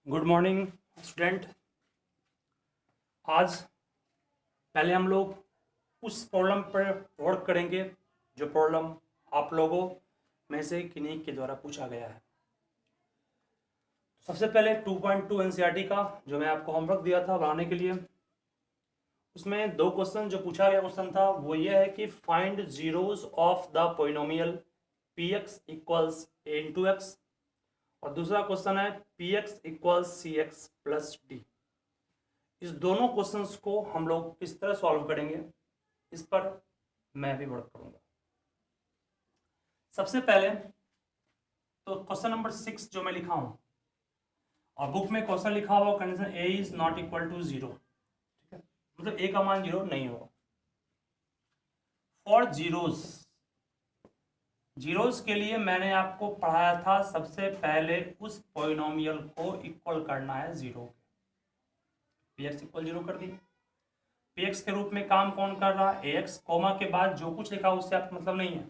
Good morning student. आज पहले हम लोग उस प्रॉब्लम पर वर्क करेंगे जो प्रॉब्लम आप लोगों में से किन्हीं के द्वारा पूछा गया है। सबसे पहले 2.2 एनसीईआरटी का जो मैं आपको होमवर्क दिया था बनाने के लिए, उसमें दो क्वेश्चन जो पूछा गया क्वेश्चन था वो ये है कि find zeros of the polynomial px equals a into x, और दूसरा क्वेश्चन है px equals cx plus D. इस दोनों क्वेश्चंस को हम लोग किस तरह सॉल्व करेंगे इस पर मैं भी वर्क करूंगा। सबसे पहले तो क्वेश्चन नंबर 6 जो मैं लिखा हूं और बुक में क्वेश्चन लिखा हुआ condition a is not equal to 0, ठीक है, मतलब a का मान 0 नहीं होगा। फॉर जीरोज के लिए मैंने आपको पढ़ाया था सबसे पहले उस पॉलिनोमियल को इक्वल करना है 0 के। px इक्वल 0 कर दी। px के रूप में काम कौन कर रहा है? ax, कोमा के बाद जो कुछ लिखा उससे आपको मतलब नहीं है।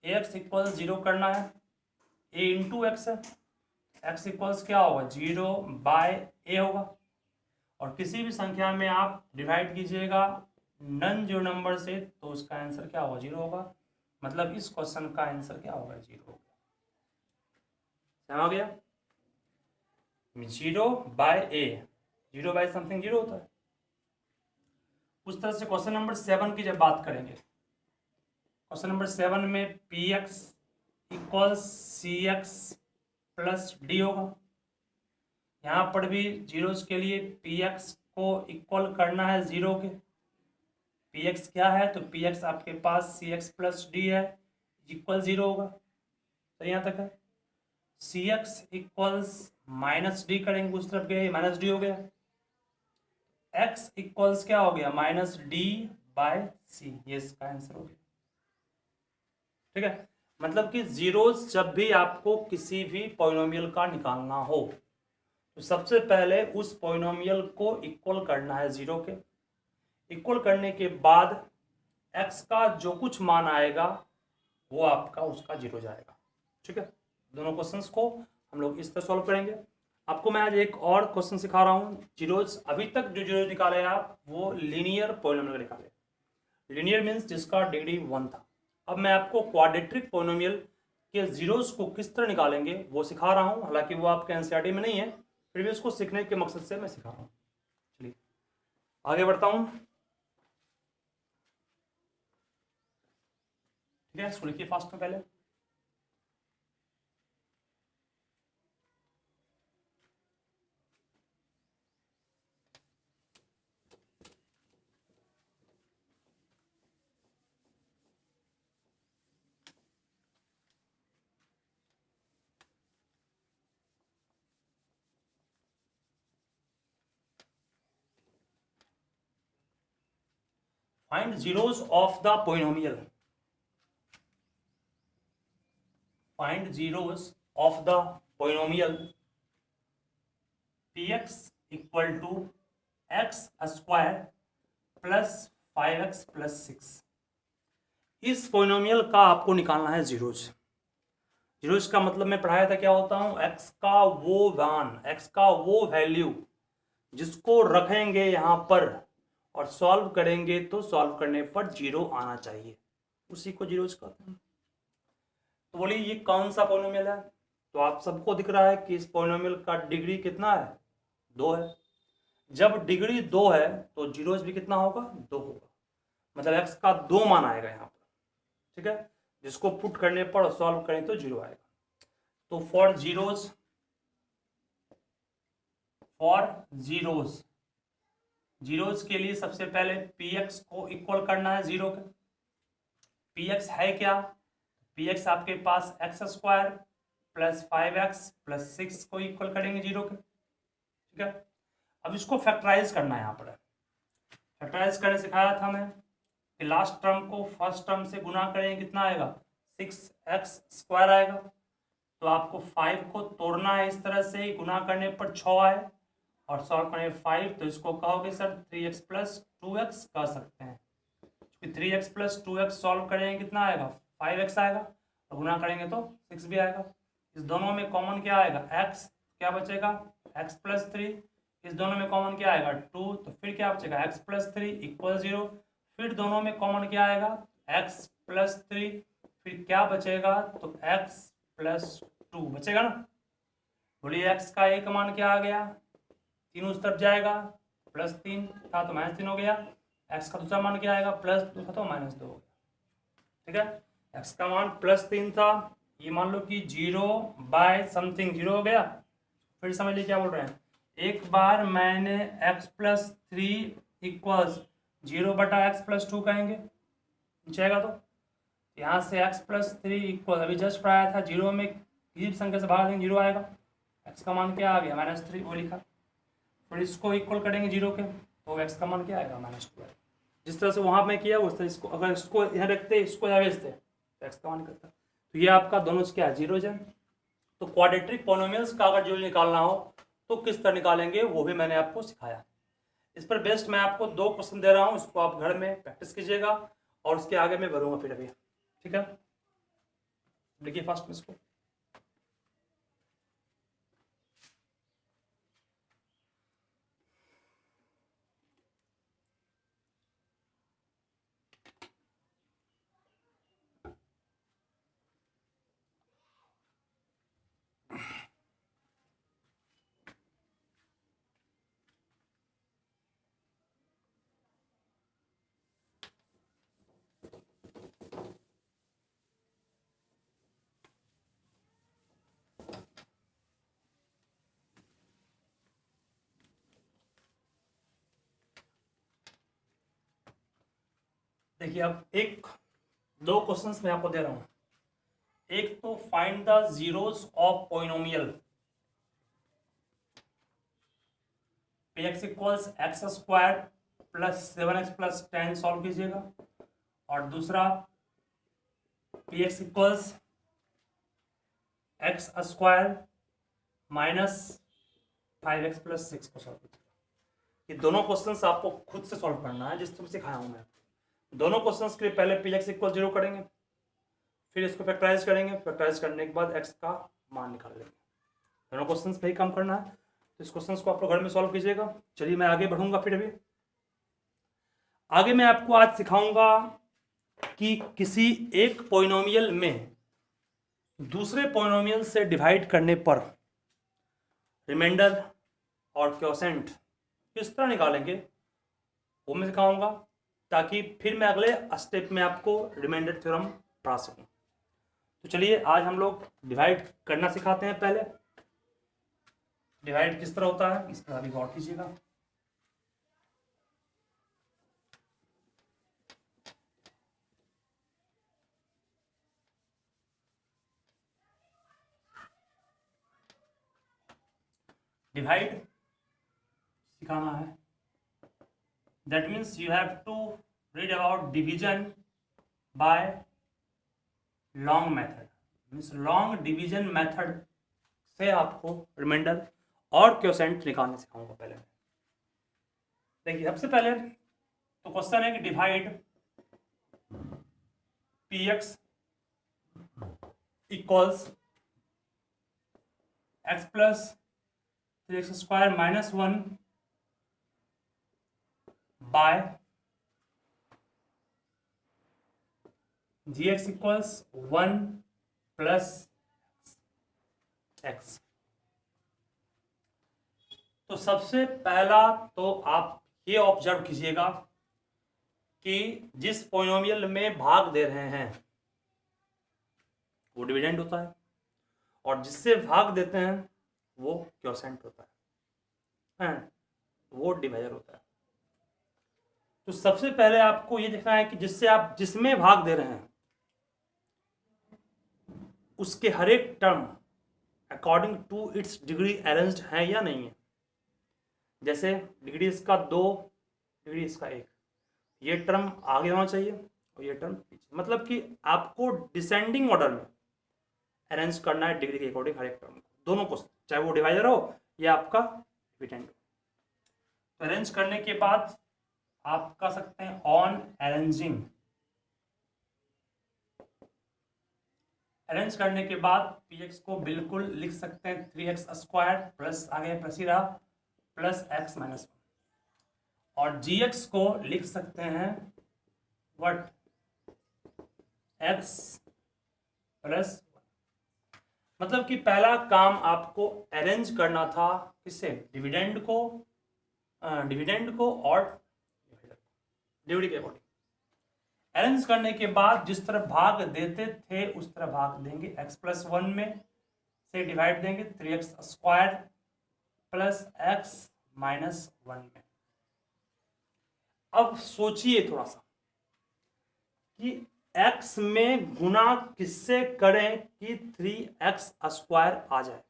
ax इक्वल 0 करना है, a इंटू एक्स है, x इक्वल्स क्या होगा 0 बाय a होगा। और किसी भी संख्या में आप डिवाइड कीजिएगा नन जीरो नंबर से तो उसका आंसर क्या होगा 0 होगा। मतलब इस क्वेश्चन का आंसर क्या होगा 0 होगा। समझ गया? 0 बाय a, 0 बाय समथिंग 0 होता है। उस तरह से क्वेश्चन नंबर 7 की जब बात करेंगे, क्वेश्चन नंबर 7 में px equals cx plus D होगा। यहाँ पर भी जीरोस के लिए px को इक्वल करना है 0 के। px क्या है? तो px आपके पास cx प्लस डी है, इक्वल 0 होगा। तो यहाँ तक है। cx इक्वल्स माइनस डी करेंगे, उस तरफ गए माइनस डी हो गया। x इक्वल्स क्या हो गया माइनस डी बाय सी, ये इसका आंसर हो गया। ठीक है, मतलब कि जीरोस जब भी आपको किसी भी पॉलिनोमियल का निकालना हो तो सबसे पहले उस पॉलिनोमियल को इक्वल करना है 0 के। इक्वल करने के बाद x का जो कुछ मान आएगा वो आपका उसका 0 जाएगा। ठीक है, दोनों क्वेश्चंस को हम लोग इस तरह सॉल्व करेंगे। आपको मैं आज एक और क्वेश्चन सिखा रहा हूँ। जीरोज अभी तक जो जीरोज निकाले आप वो लीनियर पॉलिनोमियल निकाले। लीनियर मीन्स जिसका डिग्री 1 था। अब मैं आपको क्वाड्रेटिक पॉलिनोमियल के जीरोज को किस तरह निकालेंगे वो सिखा रहा हूँ। हालांकि वो आपके एनसीईआरटी में नहीं है, फिर भी उसको सीखने के मकसद से मैं सिखा रहा हूँ। चलिए आगे बढ़ता हूँ। ठीक है, इसको लिखिए फास्ट में पहले। Find zeros of the polynomial. Find zeros of the polynomial px equal to x square plus 5x plus 6। इस पोलिनोमियल का आपको निकालना है जीरोज। जीरोज का मतलब मैं पढ़ाया था क्या होता हूँ, x का वो मान, x का वो वैल्यू जिसको रखेंगे यहाँ पर और सॉल्व करेंगे तो सॉल्व करने पर 0 आना चाहिए, उसी को जीरोज कहते हैं। तो बोलिए ये कौन सा पॉलिनोमियल है? तो आप सबको दिख रहा है कि इस पॉलिनोमियल का डिग्री कितना है 2 है। जब डिग्री 2 है तो जीरोज भी कितना होगा 2 होगा। मतलब x का 2 मान आएगा यहाँ पर। ठीक है, जिसको पुट करने पर सॉल्व करें तो 0 आएगा। तो फॉर जीरोज के लिए सबसे पहले px को इक्वल करना है 0 के। px है क्या? px आपके पास x square plus 5x plus 6 को इक्वल करेंगे 0 के। ठीक है, अब इसको फैक्टराइज करना है। यहाँ पर फैक्टराइज करने सिखाया था मैं कि लास्ट टर्म को फर्स्ट टर्म से गुना करेंगे, कितना आएगा 6x स्क्वायर आएगा। तो आपको 5 को तोड़ना है इस तरह से, गुना करने पर 6 आए और सॉल्व करने 5, तो इसको कहोगे सर 3x प्लस 2x कह सकते हैं। 3x प्लस 2x सॉल्व करेंगे कितना आएगा 5x आएगा, और गुना करेंगे तो 6 भी आएगा। इस दोनों में कॉमन क्या आएगा x, क्या बचेगा एक्स प्लस थ्री, इस दोनों में कॉमन क्या आएगा 2, तो फिर क्या बचेगा एक्स प्लस थ्री इक्वल 0, फिर दोनों में कॉमन क्या आएगा एक्स प्लस थ्री, फिर क्या बचेगा तो एक्स प्लस 2 बचेगा ना। बोलिए एक्स का एक मान क्या आ गया, तीनों उस तरफ जाएगा, प्लस 3 था तो -3 हो गया, एक्स का दूसरा मान क्या आएगा +2 था तो -2 हो गया। ठीक है, एक्स का मान +3 था, ये मान लो कि 0/समथिंग 0 हो गया। फिर समझ लीजिए क्या बोल रहे हैं, एक बार मैंने x प्लस 3 इक्वल्स 0/x+2 कहेंगे नीचे आएगा, तो यहाँ से x प्लस 3 इक्वल अभी जस्ट पढ़ाया था 0 में किसी भी संख्या से भाग देंगे 0 आएगा, x का मान क्या आ गया -3 वो लिखा, फिर इसको इक्वल करेंगे 0 के तो x का मान क्या आएगा -2 आएगा। जिस तरह से वहाँ में किया उस तरह इसको अगर इसको यहाँ रखते इसको यहाँ भेजते तो x का मान करता, तो ये आपका दोनों से क्या है 0 है। तो क्वाड्रेटिक पॉलिनोमियल्स का अगर जो निकालना हो तो किस तरह निकालेंगे वो भी मैंने आपको सिखाया। इस पर बेस्ट मैं आपको 2 क्वेश्चन दे रहा हूँ, इसको आप घर में प्रैक्टिस कीजिएगा और उसके आगे मैं भरूंगा फिर अभी। ठीक है, देखिए फर्स्ट में इसको देखिए, अब 2 क्वेश्चंस मैं आपको दे रहा हूँ। एक तो find the zeros of polynomial px equals x² plus 7x plus 10 solve कीजिएगा, और दूसरा px equals x² minus 5x plus 6 को सॉल्व कीजिएगा। ये दोनों क्वेश्चंस आपको खुद से सॉल्व करना है जिस तरह सिखाया हूँ मैं। दोनों क्वेश्चंस के लिए पहले px इक्वल 0 करेंगे, फिर इसको फैक्टराइज करेंगे, फैक्टराइज करने के बाद x का मान निकाल लेंगे। दोनों क्वेश्चंस पे ही काम करना है, तो इस क्वेश्चंस को आप लोग घर में सॉल्व कीजिएगा। चलिए मैं आगे बढ़ूंगा, फिर अभी आगे मैं आपको आज सिखाऊंगा कि किसी एक पॉलिनोमियल में दूसरे पॉलिनोमियल से डिवाइड करने पर रिमाइंडर और क्वोशिएंट किस तरह निकालेंगे वो मैं सिखाऊंगा, ताकि फिर मैं अगले स्टेप में आपको रिमाइंडर थ्योरम पढ़ा सकूं। तो चलिए आज हम लोग डिवाइड करना सिखाते हैं। पहले डिवाइड किस तरह होता है इस पर अभी गौर कीजिएगा। डिवाइड सिखाना है, that means you have to read about division by long method, means long division method से आपको रिमाइंडर और क्वोशिएंट निकालने सिखाऊंगा। पहले देखिए, सबसे पहले तो क्वेश्चन है कि divide px equals x plus 3x² minus 1 by gx equals 1 plus x। तो सबसे पहला तो आप ये ऑब्जर्व कीजिएगा कि जिस पॉलिनोमियल में भाग दे रहे हैं वो डिविडेंड होता है, और जिससे भाग देते हैं वो क्वोशिएंट होता है, वो डिवाइजर होता है। तो सबसे पहले आपको ये देखना है कि जिसमें भाग दे रहे हैं उसके हर एक term according to its degree arranged है या नहीं है। जैसे डिग्री इसका 2, डिग्री इसका 1, ये टर्म आगे होना चाहिए और ये टर्म पीछे, मतलब कि आपको डिसेंडिंग ऑर्डर में अरेंज करना है डिग्री के अकॉर्डिंग हर एक टर्म को, दोनों को, चाहे वो डिवाइजर हो या आपका डिविडेंड हो। तो अरेंज करने के बाद आप कर सकते हैं ऑन अरेंजिंग अरेंज करने के बाद पी एक्स को बिल्कुल लिख सकते हैं 3x स्क्वायर प्लस आगे प्लस ही रहा प्लस एक्स माइनस 1 और जी एक्स को लिख सकते हैं व्हाट x प्लस, मतलब कि पहला काम आपको अरेंज करना था किससे, डिविडेंड को और डिविडी के अकॉर्डिंग। अरेंज करने के बाद जिस तरह भाग देते थे उस तरह भाग देंगे, x प्लस 1 में से डिवाइड देंगे 3x square plus x minus 1 में। अब सोचिए थोड़ा सा कि x में गुना किससे करें कि 3x स्क्वायर आ जाए।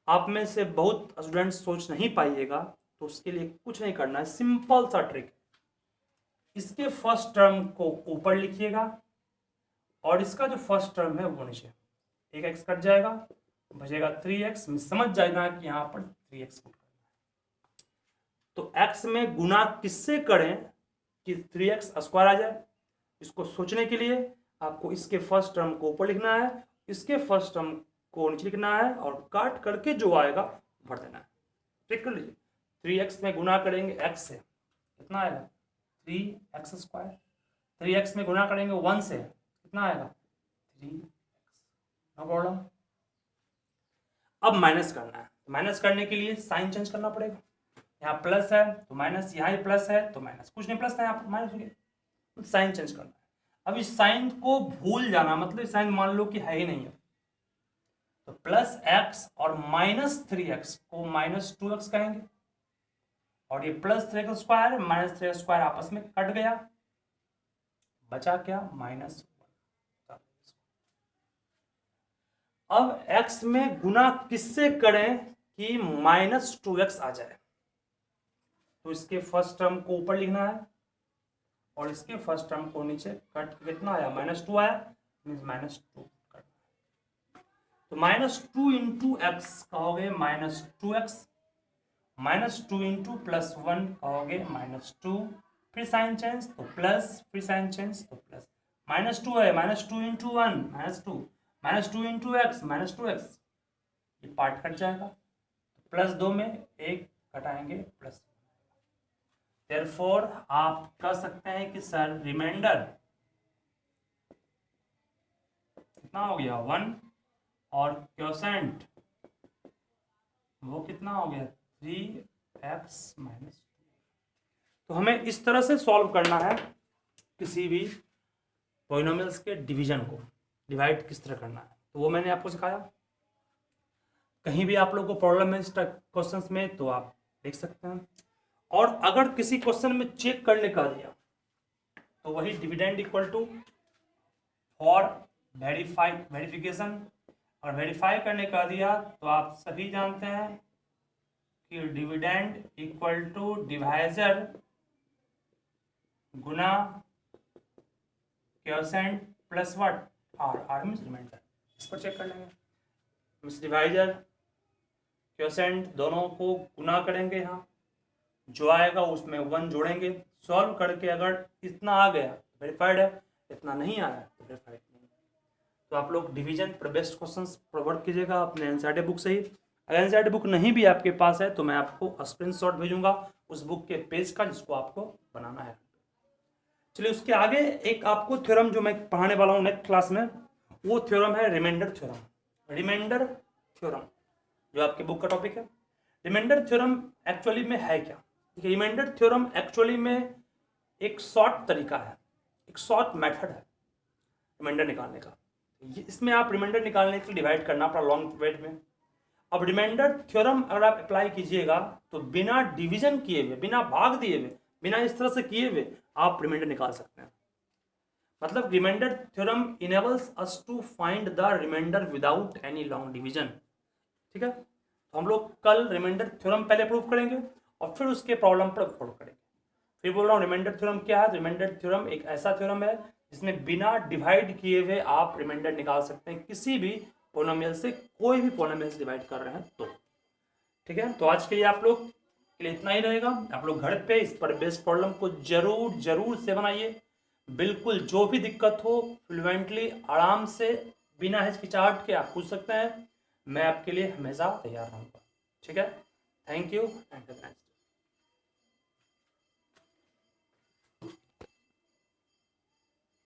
आप में से बहुत स्टूडेंट सोच नहीं पाइएगा, तो उसके लिए कुछ नहीं करना है, सिंपल सा ट्रिक। इसके फर्स्ट टर्म को ऊपर लिखिएगा और इसका जो फर्स्ट टर्म है वो नीचे, एक x कट जाएगा, बचेगा 3x। समझ जाएगा कि यहाँ पर 3x पुट करना है। तो x में गुना किससे करें कि 3x स्क्वायर आ जाए, इसको सोचने के लिए आपको इसके फर्स्ट टर्म को ऊपर लिखना है, इसके फर्स्ट टर्म को नीचे लिखना है और काट करके जो आएगा भर देना है। ठीक कर लीजिए, 3x में गुना करेंगे x से, कितना आएगा 3x स्क्वायर। 3x में गुना करेंगे 1 से, कितना आएगा 3x। No problem. अब माइनस करना है, माइनस करने के लिए साइन चेंज करना पड़ेगा। यहाँ प्लस है तो माइनस, यहाँ प्लस है तो माइनस, कुछ नहीं प्लस था यहाँ पर माइनस हो गया, साइन चेंज करना है। अब इस साइन को भूल जाना, मतलब साइन मान लो कि है ही नहीं है, तो प्लस x और माइनस 3x को माइनस 2x कहेंगे और ये plus 3x square minus 3x square आपस में कट गया, बचा क्या माइनस 1। अब x में गुना किससे करें कि माइनस 2x आ जाए, तो इसके फर्स्ट टर्म को ऊपर लिखना है और इसके फर्स्ट टर्म को नीचे कट, कितना आया माइनस 2 आया, मीन्स माइनस 2 करना है। तो माइनस 2 इंटू एक्स कहोगे minus 2x, minus 2 into plus 1 कहोगे माइनस 2, फिर साइन चेंज तो प्लस, फिर साइन चेंज तो प्लस, माइनस 2 है, minus 2 into 1 minus 2, minus 2 into x minus 2x, ये पार्ट कट जाएगा, प्लस 2 में एक कटाएंगे प्लस। देयरफॉर आप कह सकते हैं कि सर रिमाइंडर कितना हो गया 1 और क्वोशेंट वो कितना हो गया 3x माइनस 2। तो हमें इस तरह से सॉल्व करना है किसी भी पॉलिनोमियल्स के डिवीजन को, डिवाइड किस तरह करना है, तो वो मैंने आपको सिखाया। कहीं भी आप लोगों को प्रॉब्लम है इस क्वेश्चंस में तो आप देख सकते हैं। और अगर किसी क्वेश्चन में चेक करने का दिया तो वही dividend equal to for verification, और वेरीफाई करने का दिया तो आप सभी जानते हैं कि डिविडेंड इक्वल टू डिवाइजर गुना quotient plus what are means remainder. इस पर चेक कर लेंगे, मींस डिवाइजर क्वोशेंट दोनों को गुना करेंगे, यहाँ जो आएगा उसमें 1 जोड़ेंगे, सॉल्व करके अगर इतना आ गया तो वेरीफाइड है, इतना नहीं आया तो वेरीफाइड नहीं। तो आप लोग डिवीजन पर बेस्ट क्वेश्चंस वर्क कीजिएगा अपने एनसीईआरटी बुक से ही। अगर एनसीईआरटी बुक नहीं भी आपके पास है तो मैं आपको स्क्रीनशॉट भेजूंगा उस बुक के पेज का जिसको आपको बनाना है। चलिए उसके आगे एक आपको थ्योरम जो मैं पढ़ाने वाला हूँ नेक्स्ट क्लास में, वो थ्योरम है रिमाइंडर थ्योरम। रिमाइंडर थ्योरम जो आपके बुक का टॉपिक है। रिमाइंडर थ्योरम एक्चुअली में है क्या? रिमाइंडर थ्योरम एक्चुअली में एक शॉर्ट तरीका है, एक शॉर्ट मेथड है रिमाइंडर निकालने का। इसमें आप रिमाइंडर निकालने के लिए डिवाइड करना पड़ा लॉन्ग वेट में। अब रिमाइंडर थ्योरम अगर आप अप्लाई कीजिएगा तो बिना डिवीजन किए हुए, बिना भाग दिए हुए, बिना इस तरह से किए हुए आप रिमाइंडर निकाल सकते हैं। मतलब remainder theorem enables us to find the remainder without any long division. ठीक है, तो हम लोग कल रिमाइंडर थ्योरम पहले प्रूव करेंगे और फिर उसके प्रॉब्लम पर फॉलो करेंगे। फिर बोल रहा हूँ रिमाइंडर थ्योरम क्या है। रिमाइंडर थ्योरम एक ऐसा थ्योरम है जिसमें बिना डिवाइड किए हुए आप रिमाइंडर निकाल सकते हैं किसी भी पॉलिनोमियल से, कोई भी पॉलिनोमियल से डिवाइड कर रहे हैं तो। ठीक है, तो आज के लिए आप लोग के लिए इतना ही रहेगा। आप लोग घर पे इस पर बेस्ड प्रॉब्लम को जरूर से बनाइए। बिल्कुल जो भी दिक्कत हो फ्लुएंटली आराम से बिना हिचकिचाहट के आप पूछ सकते हैं, मैं आपके लिए हमेशा तैयार रहूँगा। ठीक है, थैंक यू एंड